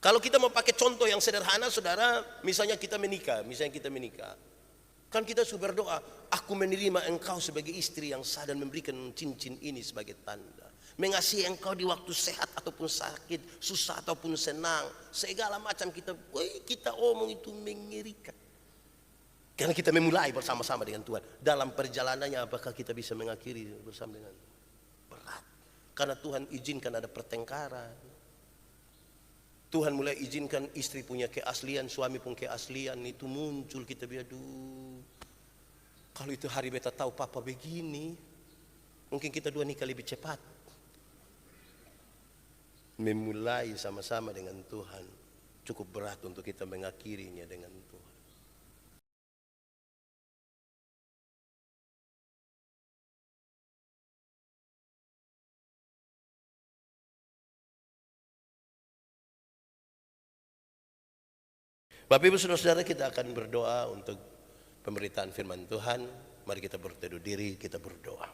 Kalau kita mau pakai contoh yang sederhana, saudara, misalnya kita menikah, kan kita sudah berdoa, aku menerima engkau sebagai istri yang sah dan memberikan cincin ini sebagai tanda. Mengasihi engkau di waktu sehat ataupun sakit, susah ataupun senang, segala macam kita omong itu mengerikan. Karena kita memulai bersama-sama dengan Tuhan. Dalam perjalanannya apakah kita bisa mengakhiri bersama dengan berat? Karena Tuhan izinkan ada pertengkaran. Tuhan mulai izinkan istri punya keaslian, suami pun keaslian, itu muncul, kita aduh. Kalau itu hari beta tahu papa begini, mungkin kita dua nikah lebih cepat. Memulai sama-sama dengan Tuhan cukup berat untuk kita mengakhirinya dengan Tuhan. Bapak Ibu Saudara-saudara, kita akan berdoa untuk pemberitaan firman Tuhan. Mari kita berteduh diri, kita berdoa.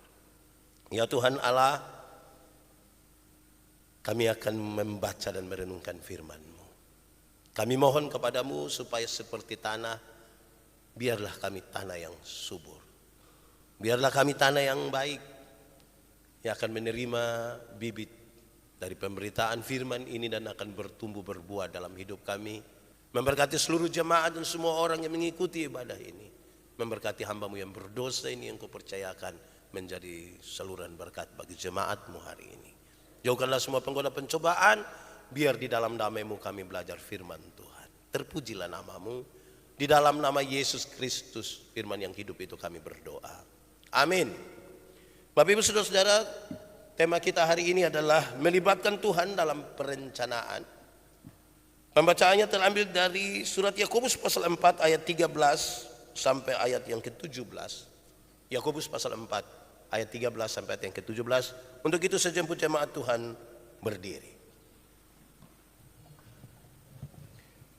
Ya Tuhan Allah, kami akan membaca dan merenungkan firman-Mu. Kami mohon kepadamu supaya seperti tanah, biarlah kami tanah yang subur. Biarlah kami tanah yang baik, yang akan menerima bibit dari pemberitaan firman ini dan akan bertumbuh berbuah dalam hidup kami. Memberkati seluruh jemaat dan semua orang yang mengikuti ibadah ini. Memberkati hamba-Mu yang berdosa ini yang Kau percayakan menjadi saluran berkat bagi jemaat-Mu hari ini. Jauhkanlah semua penggoda pencobaan, biar di dalam damai-Mu kami belajar firman Tuhan. Terpujilah nama-Mu, di dalam nama Yesus Kristus, firman yang hidup itu kami berdoa. Amin. Bapak Ibu Saudara-saudara, tema kita hari ini adalah melibatkan Tuhan dalam perencanaan. Pembacaannya terambil dari surat Yakobus pasal 4 ayat 13 sampai ayat yang ke-17. Yakobus pasal 4 ayat 13 sampai ayat yang ke-17. Untuk itu saya jemput jemaat Tuhan berdiri.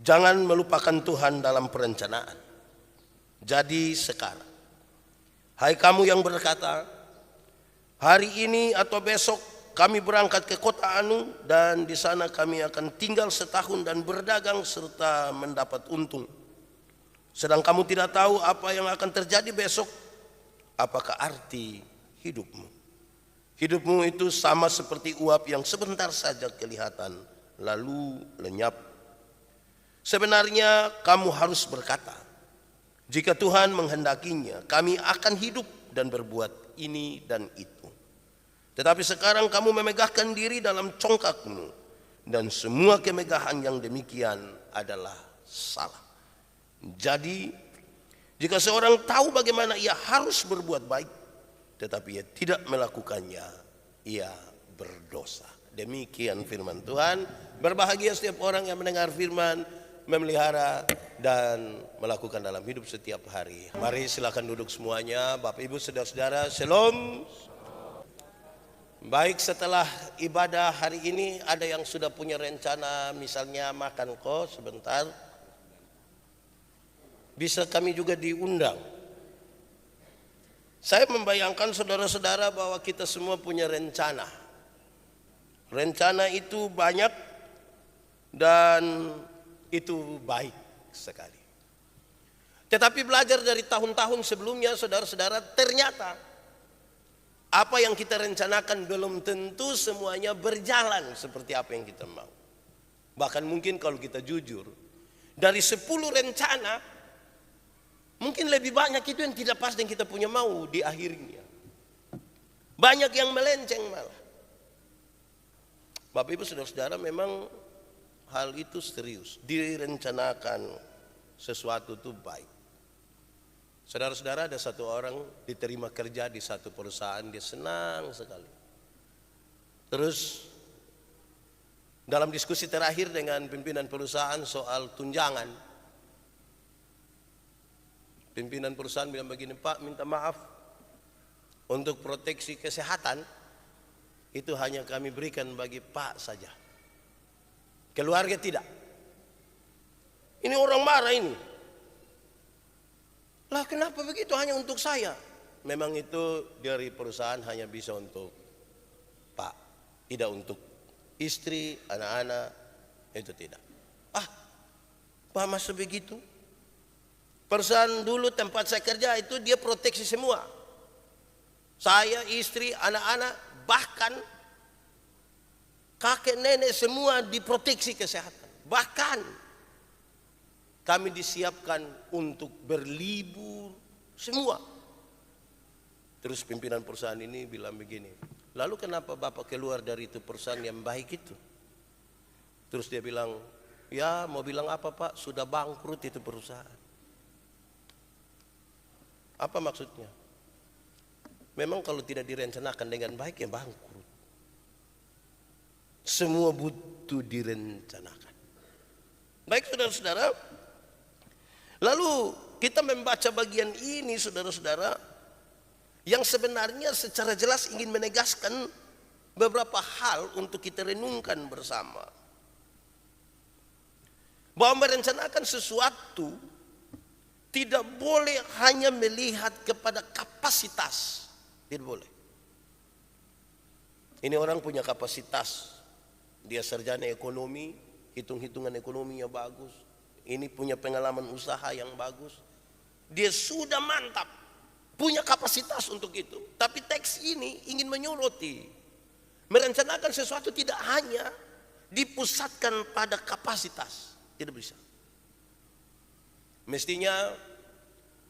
Jangan melupakan Tuhan dalam perencanaan. Jadi sekarang, hai kamu yang berkata, hari ini atau besok kami berangkat ke kota Anu dan di sana kami akan tinggal setahun dan berdagang serta mendapat untung. Sedang kamu tidak tahu apa yang akan terjadi besok. Apakah arti hidupmu? Hidupmu itu sama seperti uap yang sebentar saja kelihatan lalu lenyap. Sebenarnya kamu harus berkata, jika Tuhan menghendakinya, kami akan hidup dan berbuat ini dan itu. Tetapi sekarang kamu memegahkan diri dalam congkakmu, dan semua kemegahan yang demikian adalah salah. Jadi, jika seorang tahu bagaimana ia harus berbuat baik, tetapi ia tidak melakukannya, ia berdosa. Demikian firman Tuhan. Berbahagia setiap orang yang mendengar firman, memelihara dan melakukan dalam hidup setiap hari. Mari silakan duduk semuanya. Bapak Ibu Saudara-saudara, Shalom. Baik, setelah ibadah hari ini ada yang sudah punya rencana misalnya makan kos sebentar. Bisa kami juga diundang. Saya membayangkan saudara-saudara bahwa kita semua punya rencana. Rencana itu banyak dan itu baik sekali. Tetapi belajar dari tahun-tahun sebelumnya, saudara-saudara, ternyata apa yang kita rencanakan belum tentu semuanya berjalan seperti apa yang kita mau. Bahkan mungkin kalau kita jujur, dari 10 rencana, mungkin lebih banyak itu yang tidak pas yang kita punya mau di akhirnya. Banyak yang melenceng malah. Bapak Ibu Saudara-saudara, memang hal itu serius. Direncanakan sesuatu itu baik. Saudara-saudara, ada satu orang diterima kerja di satu perusahaan, dia senang sekali. Terus dalam diskusi terakhir dengan pimpinan perusahaan soal tunjangan, pimpinan perusahaan bilang begini, Pak, minta maaf, untuk proteksi kesehatan itu hanya kami berikan bagi Pak saja, keluarga tidak. Ini orang marah ini. Lah kenapa begitu, hanya untuk saya? Memang itu dari perusahaan hanya bisa untuk Pak, tidak untuk istri, anak-anak, itu tidak. Pak masa begitu? Perusahaan dulu tempat saya kerja itu dia proteksi semua. Saya, istri, anak-anak, bahkan kakek nenek semua diproteksi kesehatan. Bahkan kami disiapkan untuk berlibur semua. Terus pimpinan perusahaan ini bilang begini, lalu kenapa Bapak keluar dari itu perusahaan yang baik itu? Terus dia bilang, ya mau bilang apa Pak, sudah bangkrut itu perusahaan. Apa maksudnya? Memang kalau tidak direncanakan dengan baik ya bangkrut. Semua butuh direncanakan. Baik saudara-saudara, lalu kita membaca bagian ini saudara-saudara, yang sebenarnya secara jelas ingin menegaskan beberapa hal untuk kita renungkan bersama. Bahwa merencanakan sesuatu tidak boleh hanya melihat kepada kapasitas. Tidak boleh. Ini orang punya kapasitas. Dia sarjana ekonomi, hitung-hitungan ekonominya bagus. Ini punya pengalaman usaha yang bagus. Dia sudah mantap, punya kapasitas untuk itu. Tapi teks ini ingin menyoroti, merencanakan sesuatu tidak hanya dipusatkan pada kapasitas. Tidak bisa. Mestinya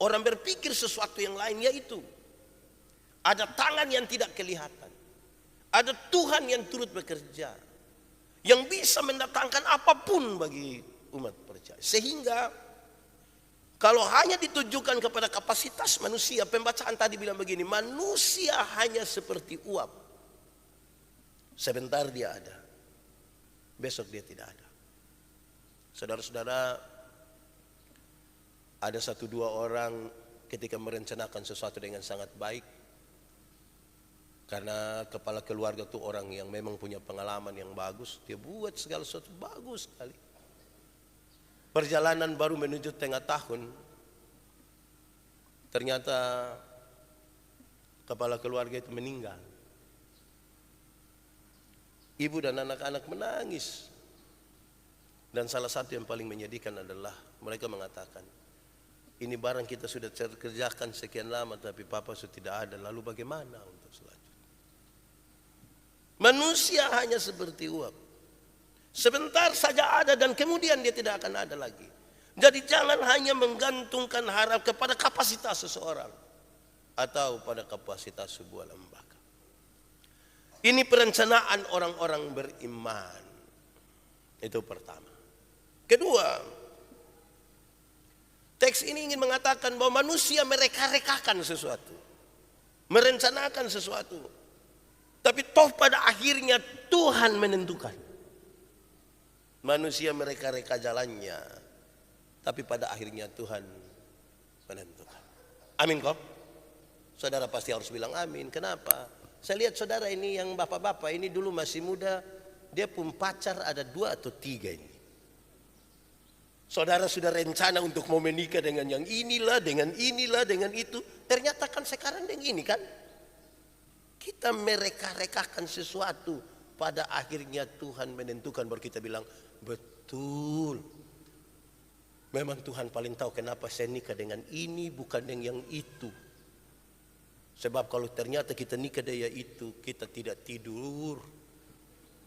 orang berpikir sesuatu yang lain, yaitu ada tangan yang tidak kelihatan, ada Tuhan yang turut bekerja, yang bisa mendatangkan apapun bagi umat percaya. Sehingga kalau hanya ditujukan kepada kapasitas manusia, pembacaan tadi bilang begini, manusia hanya seperti uap. Sebentar dia ada, besok dia tidak ada. Saudara-saudara, ada 1-2 orang ketika merencanakan sesuatu dengan sangat baik, karena kepala keluarga itu orang yang memang punya pengalaman yang bagus, dia buat segala sesuatu bagus sekali. Perjalanan baru menuju tengah tahun, ternyata kepala keluarga itu meninggal. Ibu dan anak-anak menangis. Dan salah satu yang paling menyedihkan adalah mereka mengatakan, ini barang kita sudah kerjakan sekian lama tapi Papa sudah tidak ada, lalu bagaimana untuk selanjutnya? Manusia hanya seperti uap. Sebentar saja ada dan kemudian dia tidak akan ada lagi. Jadi jangan hanya menggantungkan harap kepada kapasitas seseorang atau pada kapasitas sebuah lembaga. Ini perencanaan orang-orang beriman. Itu pertama. Kedua, teks ini ingin mengatakan bahwa manusia mereka-rekakan sesuatu, merencanakan sesuatu, tapi toh pada akhirnya Tuhan menentukan. Manusia mereka-reka jalannya, tapi pada akhirnya Tuhan menentukan. Amin kok? Saudara pasti harus bilang amin. Kenapa? Saya lihat saudara ini yang bapak-bapak ini dulu masih muda, dia pun pacar ada 2 atau 3 ini. Saudara sudah rencana untuk mau menikah dengan yang inilah, dengan itu. Ternyata kan sekarang dengan ini kan. Kita mereka-rekakan sesuatu. Pada akhirnya Tuhan menentukan, baru kita bilang, betul. Memang Tuhan paling tahu kenapa saya nikah dengan ini, bukan dengan yang itu. Sebab kalau ternyata kita nikah dengan itu, kita tidak tidur.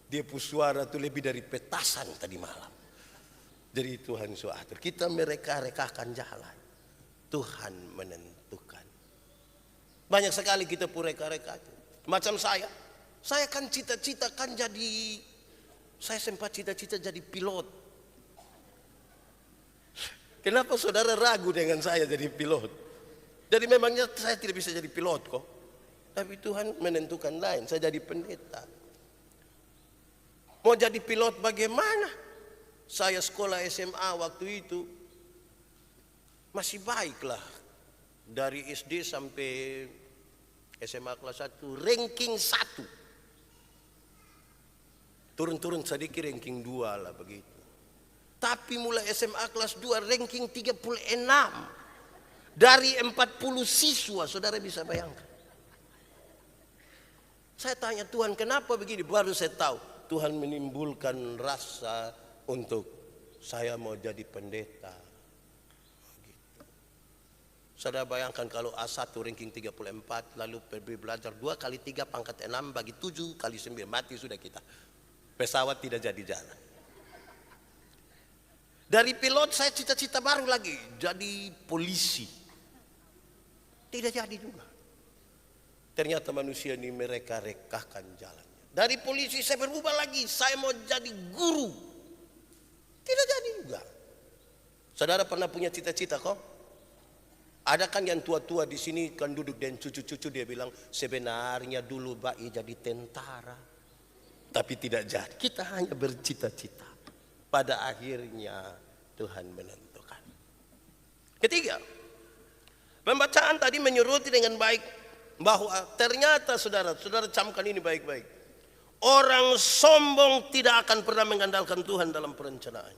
Dia suara itu lebih dari petasan tadi malam. Jadi Tuhan suatur. Kita mereka-rekakan jalan. Tuhan menentukan. Banyak sekali kita pun reka-reka. Macam saya. Saya kan cita-citakan jadi, saya sempat cita-cita jadi pilot. Kenapa saudara ragu dengan saya jadi pilot? Jadi memangnya saya tidak bisa jadi pilot kok. Tapi Tuhan menentukan lain. Saya jadi pendeta. Mau jadi pilot bagaimana? Saya sekolah SMA waktu itu masih baiklah. Dari SD sampai SMA kelas 1 ranking 1. Turun-turun sedikit ranking 2 lah begitu. Tapi mulai SMA kelas 2 ranking 36. Dari 40 siswa, saudara bisa bayangkan. Saya tanya Tuhan kenapa begini? Baru saya tahu Tuhan menimbulkan rasa untuk saya mau jadi pendeta. Gitu. Saudara bayangkan kalau A1 ranking 34, lalu pergi belajar 2 kali 3 pangkat 6 bagi 7 kali 9, mati sudah kita. Pesawat tidak jadi jalan. Dari pilot saya cita-cita baru lagi, jadi polisi. Tidak jadi juga. Ternyata manusia ini mereka-rekakan jalannya. Dari polisi saya berubah lagi, saya mau jadi guru. Tidak jadi juga. Saudara pernah punya cita-cita kok? Ada kan yang tua-tua di sini kan duduk dan cucu-cucu dia bilang sebenarnya dulu Ba'i jadi tentara. Tapi tidak jadi. Kita hanya bercita-cita. Pada akhirnya Tuhan menentukan. Ketiga, pembacaan tadi menyuruti dengan baik bahwa ternyata saudara camkan ini baik-baik. Orang sombong tidak akan pernah mengandalkan Tuhan dalam perencanaan.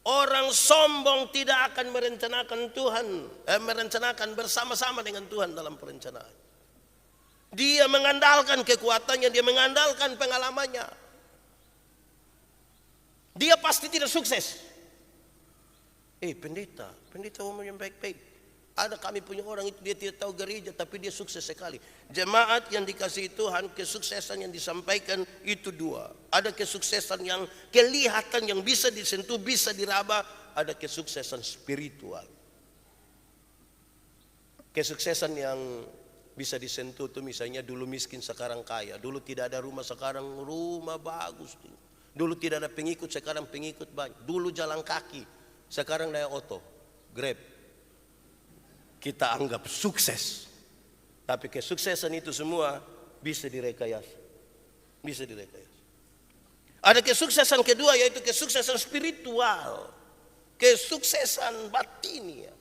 Orang sombong tidak akan merencanakan bersama-sama dengan Tuhan dalam perencanaan. Dia mengandalkan kekuatannya, dia mengandalkan pengalamannya. Dia pasti tidak sukses. Pendeta ngomong yang baik-baik. Ada kami punya orang itu dia tidak tahu gereja tapi dia sukses sekali. Jemaat yang dikasihi Tuhan, kesuksesan yang disampaikan itu 2. Ada kesuksesan yang kelihatan yang bisa disentuh, bisa diraba. Ada kesuksesan spiritual. Kesuksesan yang bisa disentuh itu misalnya dulu miskin sekarang kaya. Dulu tidak ada rumah sekarang rumah bagus. Dulu tidak ada pengikut sekarang pengikut banyak. Dulu jalan kaki sekarang naik oto, Grab. Kita anggap sukses. Tapi kesuksesan itu semua bisa direkayasa. Bisa direkayasa. Ada kesuksesan kedua yaitu kesuksesan spiritual. Kesuksesan batinia.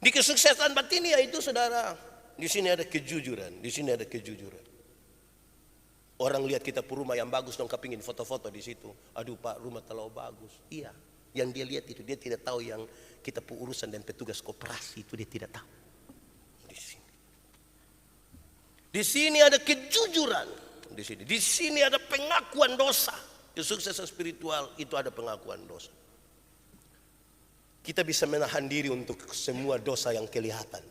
Di kesuksesan batinia itu saudara, di sini ada kejujuran, di sini ada kejujuran. Orang lihat kita rumah yang bagus dong kepingin foto-foto di situ. Aduh Pak, rumah terlalu bagus. Iya, yang dia lihat itu dia tidak tahu yang kita urusan dan petugas koperasi itu dia tidak tahu. Di sini ada kejujuran. Di sini ada pengakuan dosa. Kesuksesan spiritual itu ada pengakuan dosa. Kita bisa menahan diri untuk semua dosa yang kelihatan,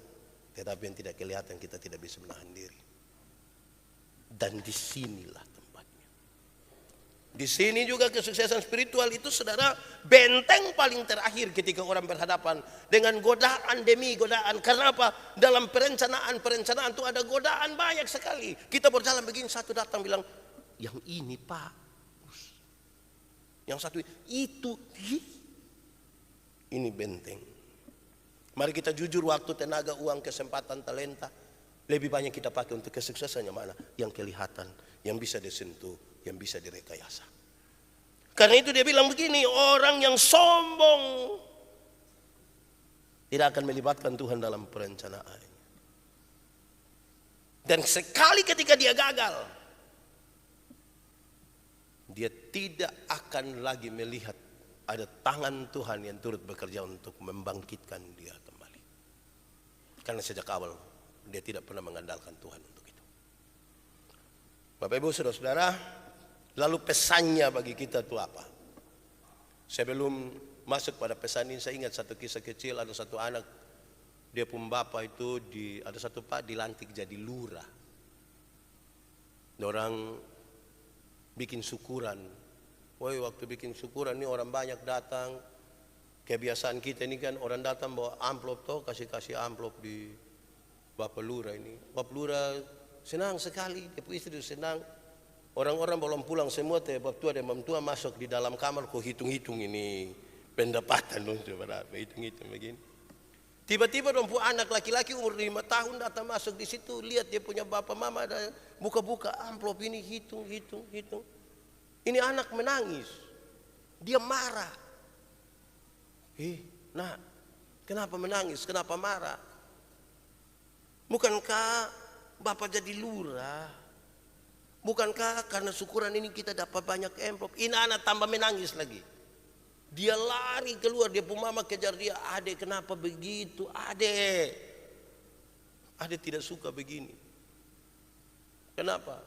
tetapi yang tidak kelihatan kita tidak bisa menahan diri. Dan disinilah tempatnya. Di sini juga kesuksesan spiritual itu saudara benteng paling terakhir ketika orang berhadapan dengan godaan demi godaan. Karena apa? Dalam perencanaan itu ada godaan banyak sekali. Kita berjalan begini, satu datang bilang, yang ini Pak. Yang satu itu. Ini benteng. Mari kita jujur, waktu, tenaga, uang, kesempatan, talenta. Lebih banyak kita pakai untuk kesuksesannya mana? Yang kelihatan, yang bisa disentuh, yang bisa direkayasa. Karena itu dia bilang begini, orang yang sombong tidak akan melibatkan Tuhan dalam perencanaan. Dan sekali ketika dia gagal, dia tidak akan lagi melihat ada tangan Tuhan yang turut bekerja untuk membangkitkan dia kembali. Karena sejak awal dia tidak pernah mengandalkan Tuhan untuk itu. Bapak Ibu Saudara-saudara, lalu pesannya bagi kita itu apa? Sebelum masuk pada pesan ini, saya ingat satu kisah kecil. Ada satu anak, dia pun bapak itu ada satu pak dilantik jadi lurah. Orang bikin syukuran. Woi, waktu bikin syukuran ini orang banyak datang. Kebiasaan kita ini kan orang datang bawa amplop toh, kasih amplop di Bapak Lurah ini. Bapak Lurah senang sekali, dia istri senang. Orang-orang belum pulang semua, Bapak tua dan Bapak tua masuk di dalam kamar, kok hitung-hitung ini pendapatan dong, berapa hitung-hitung begini. Tiba-tiba dong anak laki-laki umur 5 tahun datang masuk di situ, lihat dia punya bapak mama ada buka-buka amplop ini, hitung. Ini anak menangis, dia marah. Nak, kenapa menangis? Kenapa marah? Bukankah bapak jadi lurah? Bukankah karena syukuran ini kita dapat banyak amplop? Ini anak tambah menangis lagi. Dia lari keluar, dia pun mama kejar dia. Adek kenapa begitu? Adek tidak suka begini. Kenapa?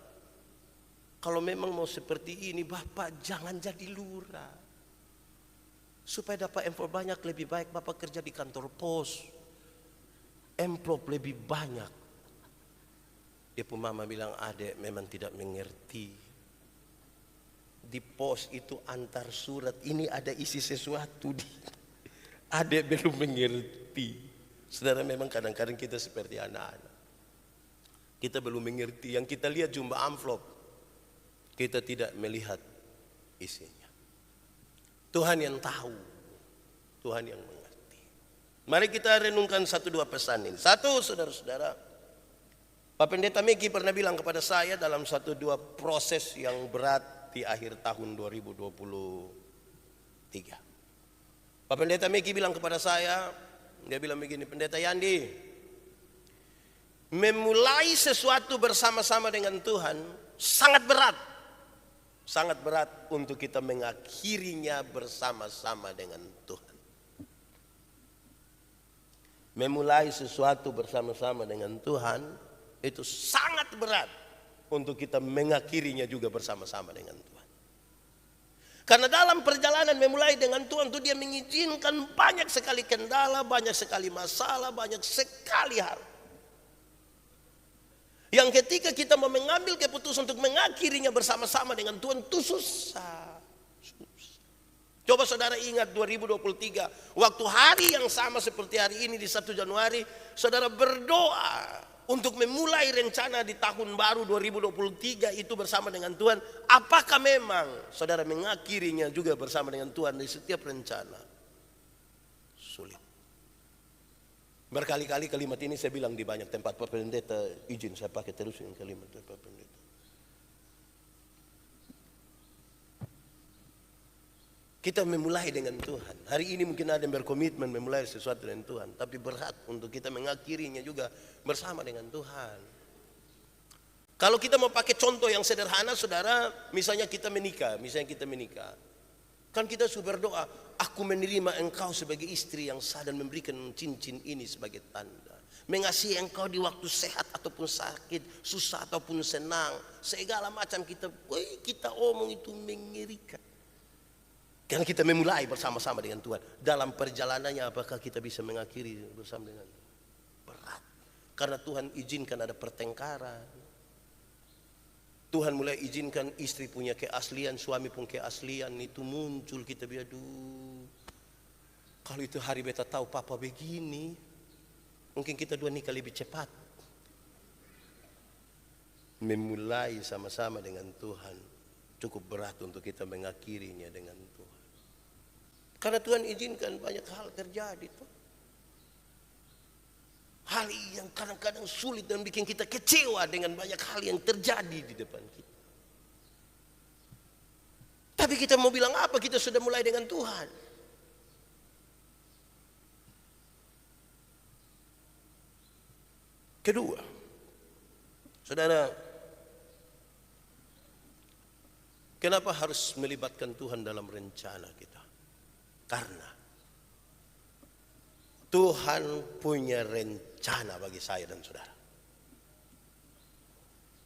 Kalau memang mau seperti ini, Bapak jangan jadi lurah. Supaya dapat amplop banyak, lebih baik Bapak kerja di kantor pos. Amplop lebih banyak. Dia pun mama bilang, adek memang tidak mengerti. Di pos itu antar surat, ini ada isi sesuatu. Adek belum mengerti. Saudara, memang kadang-kadang kita seperti anak-anak. Kita belum mengerti. Yang kita lihat jumlah amplop, kita tidak melihat isinya. Tuhan yang tahu, Tuhan yang mengerti. Mari kita renungkan satu dua pesan ini. Satu, saudara-saudara, Pak Pendeta Meki pernah bilang kepada saya dalam satu dua proses yang berat di akhir tahun 2023. Pak Pendeta Meki bilang kepada saya, dia bilang begini, Pendeta Yandi, memulai sesuatu bersama-sama dengan Tuhan sangat berat. Sangat berat untuk kita mengakhirinya bersama-sama dengan Tuhan. Memulai sesuatu bersama-sama dengan Tuhan itu sangat berat untuk kita mengakhirinya juga bersama-sama dengan Tuhan. Karena dalam perjalanan memulai dengan Tuhan itu dia mengizinkan banyak sekali kendala, banyak sekali masalah, banyak sekali hal. Yang ketika kita mau mengambil keputusan untuk mengakhirinya bersama-sama dengan Tuhan itu susah. Coba saudara ingat 2023, waktu hari yang sama seperti hari ini di 1 Januari, saudara berdoa untuk memulai rencana di tahun baru 2023 itu bersama dengan Tuhan. Apakah memang saudara mengakhirinya juga bersama dengan Tuhan di setiap rencana? Sulit. Berkali-kali kalimat ini saya bilang di banyak tempat. Pak Pendeta izin saya pakai terus yang kalimat Pak Pendeta. Kita memulai dengan Tuhan. Hari ini mungkin ada yang berkomitmen memulai sesuatu dengan Tuhan. Tapi berat untuk kita mengakhirinya juga bersama dengan Tuhan. Kalau kita mau pakai contoh yang sederhana, saudara, misalnya kita menikah. Kan kita sudah berdoa, aku menerima engkau sebagai istri yang sah dan memberikan cincin ini sebagai tanda. Mengasihi engkau di waktu sehat ataupun sakit, susah ataupun senang. Segala macam kita omong itu mengerikan. Karena kita memulai bersama-sama dengan Tuhan. Dalam perjalanannya apakah kita bisa mengakhiri bersama dengan Tuhan? Berat. Karena Tuhan izinkan ada pertengkaran. Tuhan mulai izinkan istri punya keaslian, suami pun keaslian. Itu muncul kita aduh. Kalau itu hari beta tahu papa begini, mungkin kita dua nikah lebih cepat. Memulai sama-sama dengan Tuhan cukup berat untuk kita mengakhirinya dengan Tuhan. Karena Tuhan izinkan banyak hal terjadi tuh. Hal yang kadang-kadang sulit dan bikin kita kecewa dengan banyak hal yang terjadi di depan kita. Tapi kita mau bilang apa? Kita sudah mulai dengan Tuhan. Kedua, saudara, kenapa harus melibatkan Tuhan dalam rencana kita? Karena Tuhan punya rencana bagi saya dan saudara.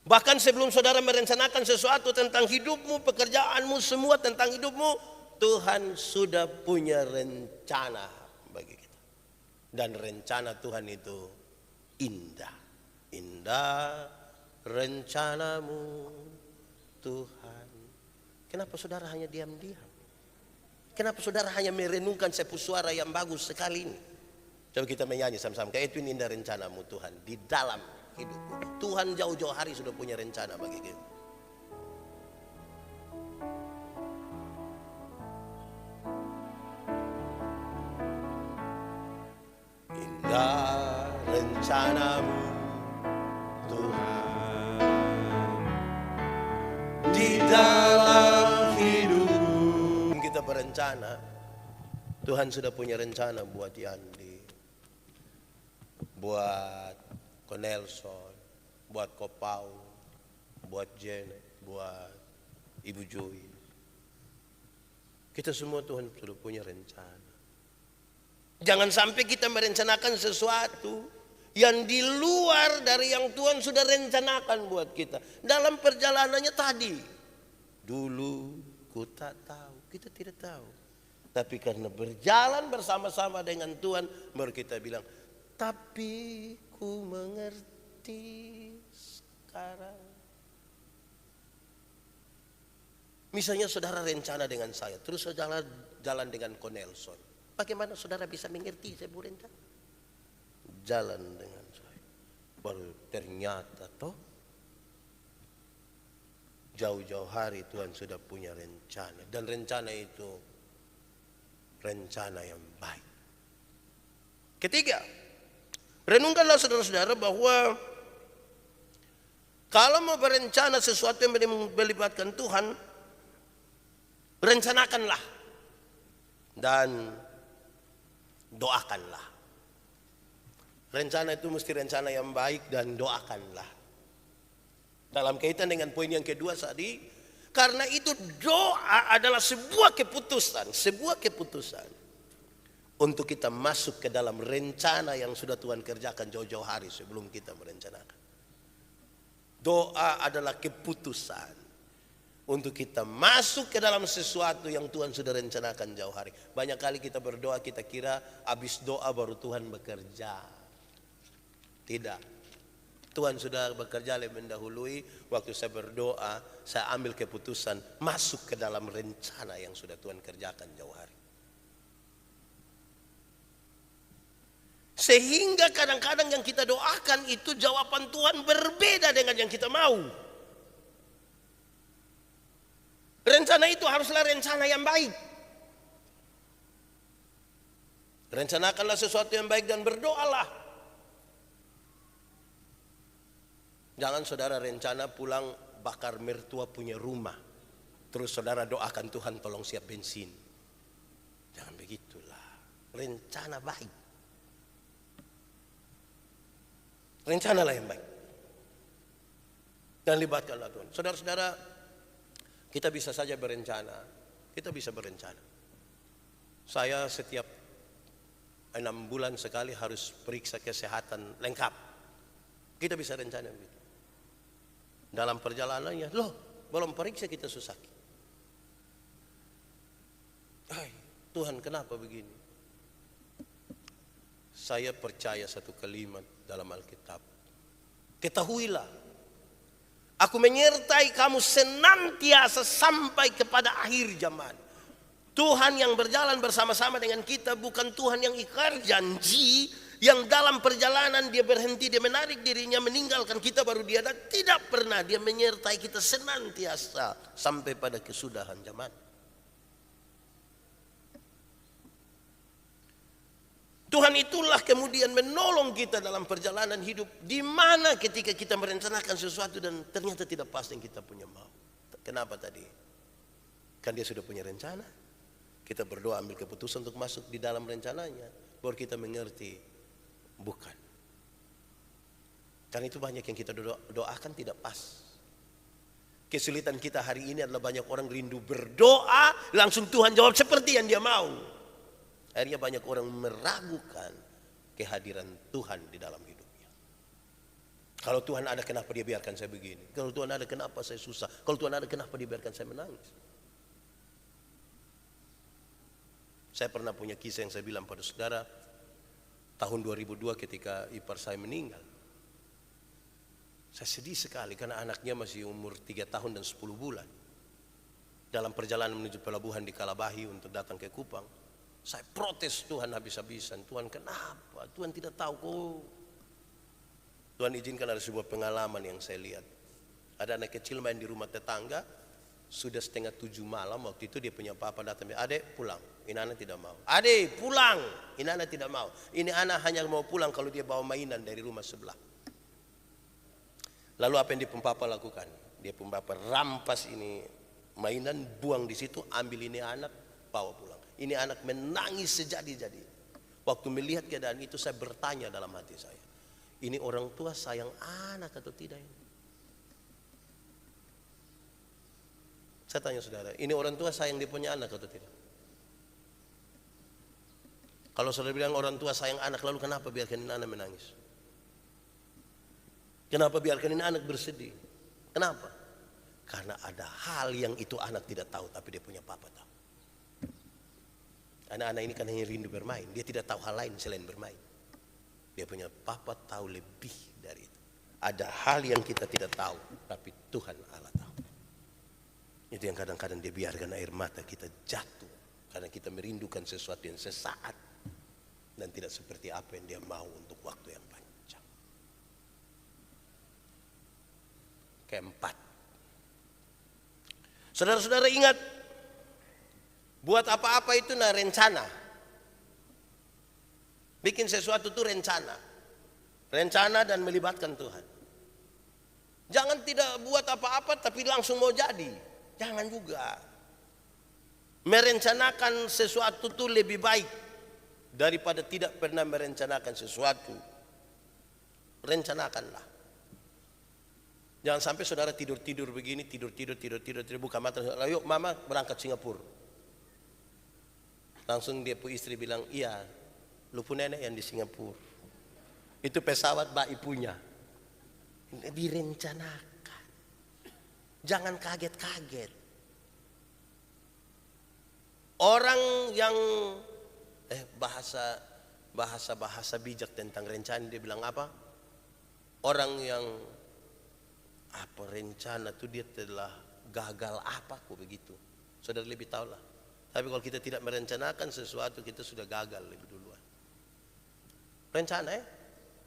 Bahkan sebelum saudara merencanakan sesuatu tentang hidupmu, pekerjaanmu, semua tentang hidupmu, Tuhan sudah punya rencana bagi kita. Dan rencana Tuhan itu indah. Indah rencanamu Tuhan. Kenapa saudara hanya diam-diam? Kenapa saudara hanya merenungkan sebuah suara yang bagus sekali ini? Coba kita menyanyi sama-sama. Kayak itu indah rencanamu Tuhan di dalam hidupku. Tuhan jauh-jauh hari sudah punya rencana bagi kita. Indah rencanamu Tuhan di dalam hidupku. Kita berencana, Tuhan sudah punya rencana buat Yandi, buat Konelson, buat Kopau, buat Janet, buat Ibu Joy. Kita semua Tuhan sudah punya rencana. Jangan sampai kita merencanakan sesuatu, yang di luar dari yang Tuhan sudah rencanakan buat kita. Dalam perjalanannya tadi, dulu ku tak tahu, kita tidak tahu. Tapi karena berjalan bersama-sama dengan Tuhan, baru kita bilang, tapi ku mengerti sekarang. Misalnya saudara rencana dengan saya, terus saudara jalan dengan Cornelson. Bagaimana saudara bisa mengerti saya rencana? Jalan dengan saya. Baru ternyata toh jauh-jauh hari Tuhan sudah punya rencana. Dan rencana itu rencana yang baik. Ketiga, renungkanlah saudara-saudara bahwa kalau mau berencana sesuatu yang melibatkan Tuhan, rencanakanlah dan doakanlah. Rencana itu mesti rencana yang baik dan doakanlah. Dalam kaitan dengan poin yang kedua tadi, karena itu doa adalah sebuah keputusan untuk kita masuk ke dalam rencana yang sudah Tuhan kerjakan jauh-jauh hari sebelum kita merencanakan. Doa adalah keputusan untuk kita masuk ke dalam sesuatu yang Tuhan sudah rencanakan jauh hari. Banyak kali kita berdoa, kita kira habis doa baru Tuhan bekerja. Tidak. Tuhan sudah bekerja lebih mendahului. Waktu saya berdoa, saya ambil keputusan masuk ke dalam rencana yang sudah Tuhan kerjakan jauh hari. Sehingga kadang-kadang yang kita doakan itu jawaban Tuhan berbeda dengan yang kita mau. Rencana itu haruslah rencana yang baik. Rencanakanlah sesuatu yang baik dan berdoalah. Jangan saudara rencana pulang bakar mertua punya rumah, terus saudara doakan Tuhan tolong siap bensin. Jangan begitulah. Rencana baik. Rencanalah yang baik. Dan libatkanlah Tuhan. Saudara-saudara, kita bisa saja berencana. Kita bisa berencana. Saya setiap 6 bulan sekali harus periksa kesehatan lengkap. Kita bisa rencana begitu. Dalam perjalanannya, loh belum periksa kita susah. Tuhan kenapa begini? Saya percaya satu kalimat dalam Alkitab. Ketahuilah, aku menyertai kamu senantiasa sampai kepada akhir zaman. Tuhan yang berjalan bersama-sama dengan kita bukan Tuhan yang ingkar janji, yang dalam perjalanan dia berhenti, dia menarik dirinya, meninggalkan kita baru dia datang. Tidak pernah, dia menyertai kita senantiasa sampai pada kesudahan zaman. Tuhan itulah kemudian menolong kita dalam perjalanan hidup, di mana ketika kita merencanakan sesuatu dan ternyata tidak pas yang kita punya mau. Kenapa tadi? Kan dia sudah punya rencana. Kita berdoa ambil keputusan untuk masuk di dalam rencananya, baru kita mengerti. Bukan. Karena itu banyak yang kita doakan tidak pas. Kesulitan kita hari ini adalah banyak orang rindu berdoa, langsung Tuhan jawab seperti yang dia mau. Akhirnya banyak orang meragukan kehadiran Tuhan di dalam hidupnya. Kalau Tuhan ada, kenapa dia biarkan saya begini? Kalau Tuhan ada, kenapa saya susah? Kalau Tuhan ada, kenapa dia biarkan saya menangis? Saya pernah punya kisah yang saya bilang pada saudara. Tahun 2002 ketika ipar saya meninggal, saya sedih sekali karena anaknya masih umur 3 tahun dan 10 bulan. Dalam perjalanan menuju pelabuhan di Kalabahi untuk datang ke Kupang, saya protes Tuhan habis-habisan. Tuhan kenapa? Tuhan tidak tahu kok. Tuhan izinkan ada sebuah pengalaman yang saya lihat. Ada anak kecil main di rumah tetangga, sudah 6:30 malam, waktu itu dia punya papa datang, adek pulang. Ini anak tidak mau. Adek pulang. Ini anak tidak mau. Ini anak hanya mau pulang kalau dia bawa mainan dari rumah sebelah. Lalu apa yang dia papa lakukan? Dia papa rampas ini mainan, buang di situ, ambil ini anak, bawa pulang. Ini anak menangis sejadi-jadi. Waktu melihat keadaan itu saya bertanya dalam hati saya, ini orang tua sayang anak atau tidak ini? Saya tanya saudara, ini orang tua sayang dia punya anak atau tidak? Kalau saudara bilang orang tua sayang anak, lalu kenapa biarkan anak menangis? Kenapa biarkan ini anak bersedih? Kenapa? Karena ada hal yang itu anak tidak tahu, tapi dia punya papa tahu. Anak-anak ini kan hanya rindu bermain. Dia tidak tahu hal lain selain bermain. Dia punya papa tahu lebih dari itu. Ada hal yang kita tidak tahu, tapi Tuhan Allah tahu. Itu yang kadang-kadang dia biarkan air mata kita jatuh. Karena kita merindukan sesuatu yang sesaat. Dan tidak seperti apa yang dia mau untuk waktu yang panjang. Keempat. Saudara-saudara ingat. Buat apa-apa itu rencana. Bikin sesuatu itu rencana. Rencana dan melibatkan Tuhan. Jangan tidak buat apa-apa tapi langsung mau jadi. Jangan juga. Merencanakan sesuatu itu lebih baik daripada tidak pernah merencanakan sesuatu. Rencanakanlah. Jangan sampai saudara tidur-tidur begini, tidur, buka mata. Yuk mama berangkat Singapura. Langsung dia pu istri bilang, iya, lu pun nenek yang di Singapura. Itu pesawat mbak ibunya. Direncanakan. Jangan kaget-kaget. Orang yang bahasa bijak tentang rencana, dia bilang apa? Orang yang rencana itu dia telah gagal apa kok begitu. Saudara lebih tahu lah. Tapi kalau kita tidak merencanakan sesuatu, kita sudah gagal lebih duluan. Rencana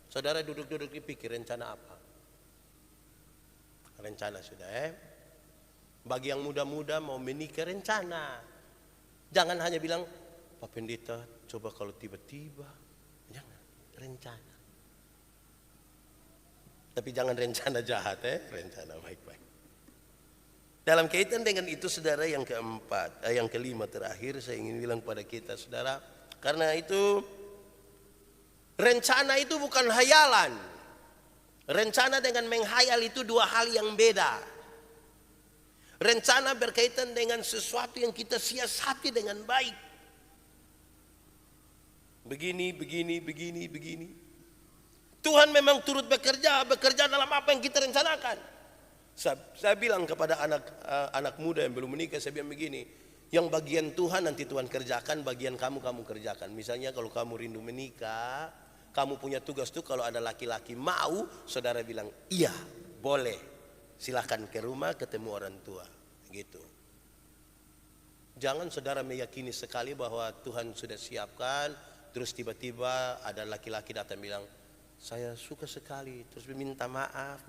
saudara duduk-duduk dipikir rencana apa? Rencana sudah Bagi yang muda-muda mau menikah rencana. Jangan hanya bilang, Pak Pendeta coba kalau tiba-tiba. Jangan, rencana. Tapi jangan rencana jahat rencana baik-baik. Dalam kaitan dengan itu saudara, yang keempat, yang kelima terakhir saya ingin bilang pada kita saudara, karena itu rencana itu bukan hayalan. Rencana dengan menghayal itu dua hal yang beda. Rencana berkaitan dengan sesuatu yang kita siasati dengan baik. Begini. Tuhan memang turut bekerja dalam apa yang kita rencanakan. Saya bilang kepada anak muda yang belum menikah, saya bilang begini, yang bagian Tuhan nanti Tuhan kerjakan, bagian kamu kerjakan. Misalnya kalau kamu rindu menikah, kamu punya tugas tuh kalau ada laki-laki mau, saudara bilang, iya, boleh. Silahkan ke rumah ketemu orang tua. Gitu. Jangan saudara meyakini sekali bahwa Tuhan sudah siapkan, terus tiba-tiba ada laki-laki datang bilang, saya suka sekali, terus minta maaf,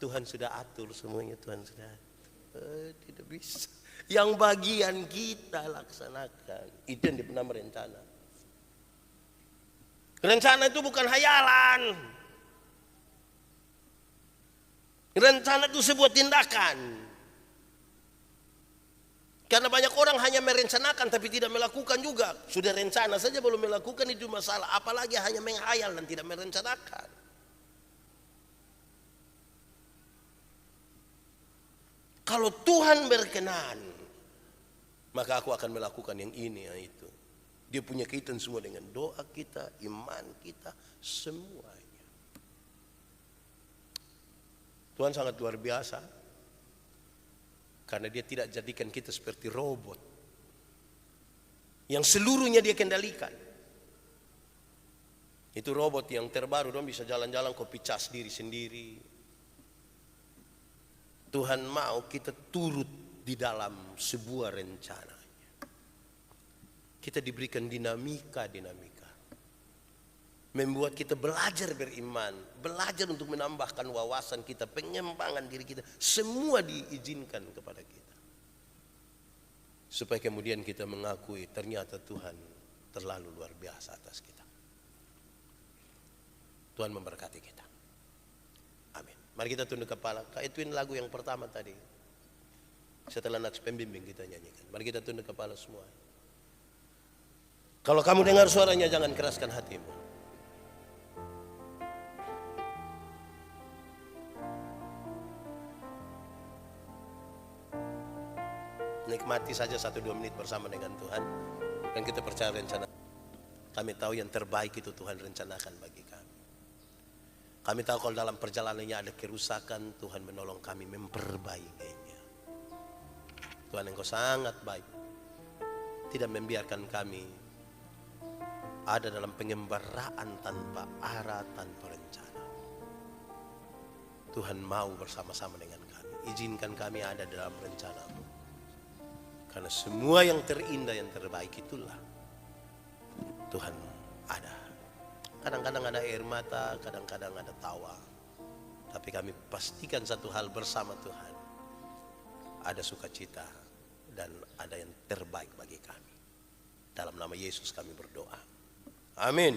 Tuhan sudah atur semuanya, Tuhan sudah tidak bisa. Yang bagian kita laksanakan, itu yang pernah merencana. Rencana itu bukan hayalan. Rencana itu sebuah tindakan. Karena banyak orang hanya merencanakan tapi tidak melakukan juga. Sudah rencana saja belum melakukan, itu masalah. Apalagi hanya menghayal dan tidak merencanakan. Kalau Tuhan berkenan, maka aku akan melakukan yang ini, yang itu. Dia punya kaitan semua dengan doa kita, iman kita, semuanya. Tuhan sangat luar biasa. Karena dia tidak jadikan kita seperti robot yang seluruhnya dia kendalikan. Itu robot yang terbaru, dong bisa jalan-jalan kopi cas diri sendiri. Tuhan mau kita turut di dalam sebuah rencananya. Kita diberikan dinamika. Membuat kita belajar beriman, belajar untuk menambahkan wawasan kita, pengembangan diri kita, semua diizinkan kepada kita. Supaya kemudian kita mengakui ternyata Tuhan terlalu luar biasa atas kita. Tuhan memberkati kita. Amin. Mari kita tunduk kepala. Kak Edwin lagu yang pertama tadi. Setelah naks pembimbing kita nyanyikan. Mari kita tunduk kepala semua. Kalau kamu dengar suaranya jangan keraskan hatimu. Nikmati saja 1-2 menit bersama dengan Tuhan. Dan kita percaya rencana. Kami tahu yang terbaik itu Tuhan rencanakan bagi kami. Kami tahu kalau dalam perjalanannya ada kerusakan, Tuhan menolong kami memperbaikinya. Tuhan Engkau sangat baik, tidak membiarkan kami ada dalam pengembaraan tanpa arah, tanpa rencana. Tuhan mau bersama-sama dengan kami. Izinkan kami ada dalam rencana-Mu. Karena semua yang terindah, yang terbaik itulah Tuhan ada. Kadang-kadang ada air mata, kadang-kadang ada tawa. Tapi kami pastikan satu hal bersama Tuhan. Ada sukacita dan ada yang terbaik bagi kami. Dalam nama Yesus kami berdoa. Amin.